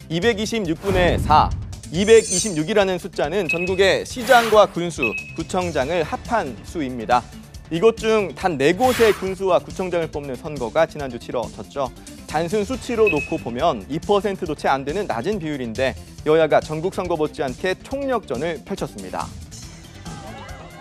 226분의 4, 226이라는 숫자는 전국의 시장과 군수, 구청장을 합한 수입니다. 이곳 중 단 4곳의 군수와 구청장을 뽑는 선거가 지난주 치러졌죠. 단순 수치로 놓고 보면 2%도 채 안 되는 낮은 비율인데 여야가 전국 선거 못지않게 총력전을 펼쳤습니다.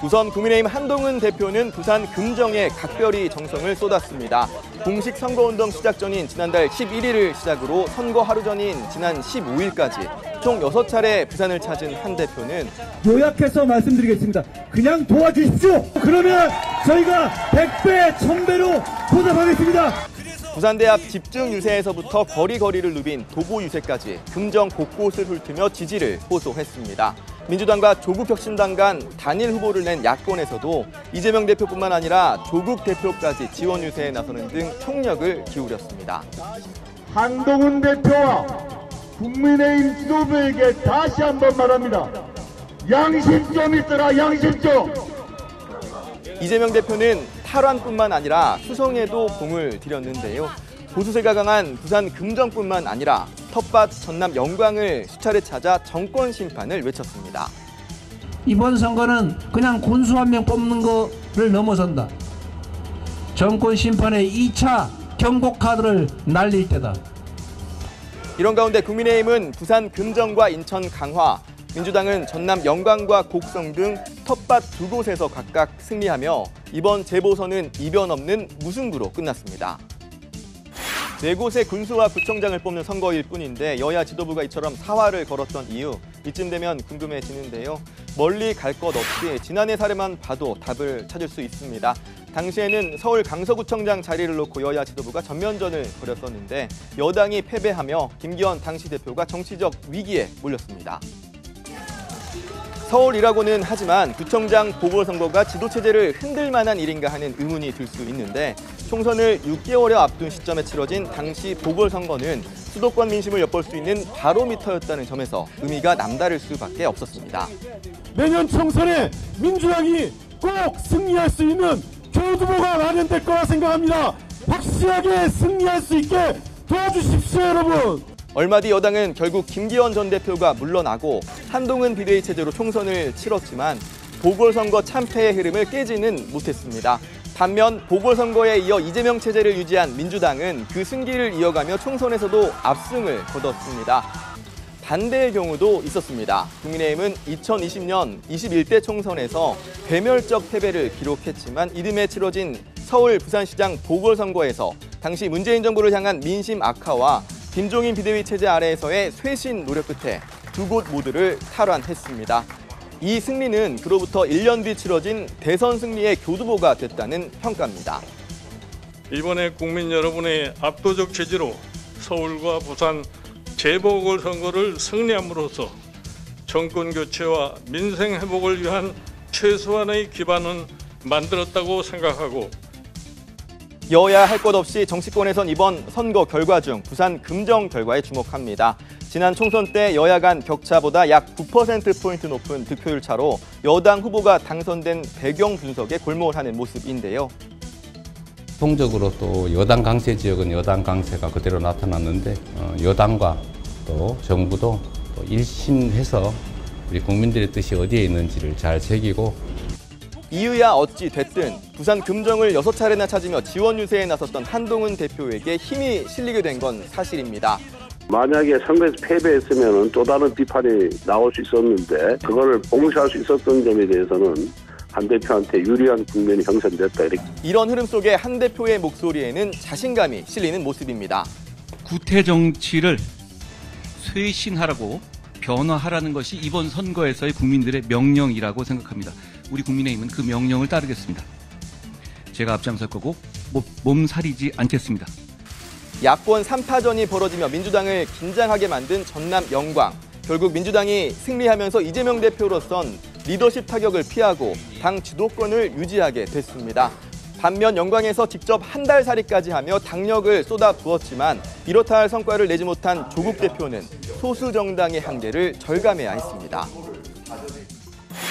우선 국민의힘 한동훈 대표는 부산 금정에 각별히 정성을 쏟았습니다. 공식 선거운동 시작 전인 지난달 11일을 시작으로 선거 하루 전인 지난 15일까지 총 6차례 부산을 찾은 한 대표는 요약해서 말씀드리겠습니다. 그냥 도와주십시오. 그러면 저희가 100배, 1000배로 보답하겠습니다. 부산대 앞 집중 유세에서부터 거리거리를 누빈 도보 유세까지 금정 곳곳을 훑으며 지지를 호소했습니다. 민주당과 조국혁신당 간 단일 후보를 낸 야권에서도 이재명 대표뿐만 아니라 조국 대표까지 지원 유세에 나서는 등 총력을 기울였습니다. 한동훈 대표와 국민의힘 지도부에게 다시 한번 말합니다. 양심 좀 있더라, 양심 좀. 이재명 대표는 탈환뿐만 아니라 수성에도 공을 들였는데요. 보수세가 강한 부산 금정뿐만 아니라 텃밭 전남 영광을 수차례 찾아 정권 심판을 외쳤습니다. 이번 선거는 그냥 군수 한 명 뽑는 거를 넘어선다. 정권 심판의 2차 경고 카드를 날릴 때다. 이런 가운데 국민의힘은 부산 금정과 인천 강화, 민주당은 전남 영광과 곡성 등 텃밭 2곳에서 각각 승리하며 이번 재보선은 이변 없는 무승부로 끝났습니다. 4곳의 군수와 구청장을 뽑는 선거일 뿐인데 여야 지도부가 이처럼 사활을 걸었던 이유, 이쯤 되면 궁금해지는데요. 멀리 갈 것 없이 지난해 사례만 봐도 답을 찾을 수 있습니다. 당시에는 서울 강서구청장 자리를 놓고 여야 지도부가 전면전을 벌였었는데 여당이 패배하며 김기현 당시 대표가 정치적 위기에 몰렸습니다. 서울이라고는 하지만 구청장 보궐선거가 지도체제를 흔들 만한 일인가 하는 의문이 들 수 있는데 총선을 6개월여 앞둔 시점에 치러진 당시 보궐선거는 수도권 민심을 엿볼 수 있는 바로미터였다는 점에서 의미가 남다를 수밖에 없었습니다. 내년 총선에 민주당이 꼭 승리할 수 있는 교두보가 마련될 거라 생각합니다. 확실하게 승리할 수 있게 도와주십시오, 여러분. 얼마 뒤 여당은 결국 김기현 전 대표가 물러나고 한동훈 비대위 체제로 총선을 치렀지만 보궐선거 참패의 흐름을 깨지는 못했습니다. 반면 보궐선거에 이어 이재명 체제를 유지한 민주당은 그 승기를 이어가며 총선에서도 압승을 거뒀습니다. 반대의 경우도 있었습니다. 국민의힘은 2020년 21대 총선에서 괴멸적 패배를 기록했지만 이듬해 치러진 서울 부산시장 보궐선거에서 당시 문재인 정부를 향한 민심 악화와 김종인 비대위 체제 아래에서의 쇄신 노력 끝에 2곳 모두를 탈환했습니다. 이 승리는 그로부터 1년 뒤 치러진 대선 승리의 교두보가 됐다는 평가입니다. 이번에 국민 여러분의 압도적 지지로 서울과 부산 재보궐선거를 승리함으로써 정권 교체와 민생 회복을 위한 최소한의 기반은 만들었다고 생각하고 여야 할 것 없이 정치권에선 이번 선거 결과 중 부산 금정 결과에 주목합니다. 지난 총선 때 여야 간 격차보다 약 9%포인트 높은 득표율 차로 여당 후보가 당선된 배경 분석에 골몰하는 모습인데요. 통적으로 또 여당 강세 지역은 여당 강세가 그대로 나타났는데 여당과 또 정부도 또 일심해서 우리 국민들의 뜻이 어디에 있는지를 잘 새기고 이유야 어찌 됐든 부산 금정을 6차례나 찾으며 지원 유세에 나섰던 한동훈 대표에게 힘이 실리게 된 건 사실입니다. 만약에 선거에서 패배했으면 또 다른 비판이 나올 수 있었는데 그거를 봉쇄할 수 있었던 점에 대해서는 한 대표한테 유리한 국면이 형성됐다. 이런 흐름 속에 한 대표의 목소리에는 자신감이 실리는 모습입니다. 구태 정치를 쇄신하라고 변화하라는 것이 이번 선거에서의 국민들의 명령이라고 생각합니다. 우리 국민의힘은 그 명령을 따르겠습니다. 제가 앞장설 거고 몸살이지 않겠습니다. 야권 3파전이 벌어지며 민주당을 긴장하게 만든 전남 영광. 결국 민주당이 승리하면서 이재명 대표로선 리더십 타격을 피하고 당 주도권을 유지하게 됐습니다. 반면 영광에서 직접 한 달 살이까지 하며 당력을 쏟아부었지만 이렇다 할 성과를 내지 못한 조국 대표는 소수 정당의 한계를 절감해야 했습니다.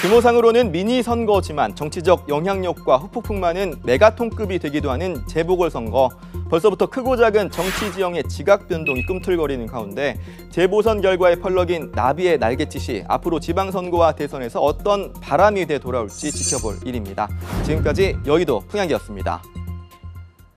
규모상으로는 미니 선거지만 정치적 영향력과 후폭풍만은 메가톤급이 되기도 하는 재보궐선거. 벌써부터 크고 작은 정치 지형의 지각 변동이 꿈틀거리는 가운데 재보선 결과에 펄럭인 나비의 날갯짓이 앞으로 지방선거와 대선에서 어떤 바람이 돼 돌아올지 지켜볼 일입니다. 지금까지 여의도 풍향기였습니다.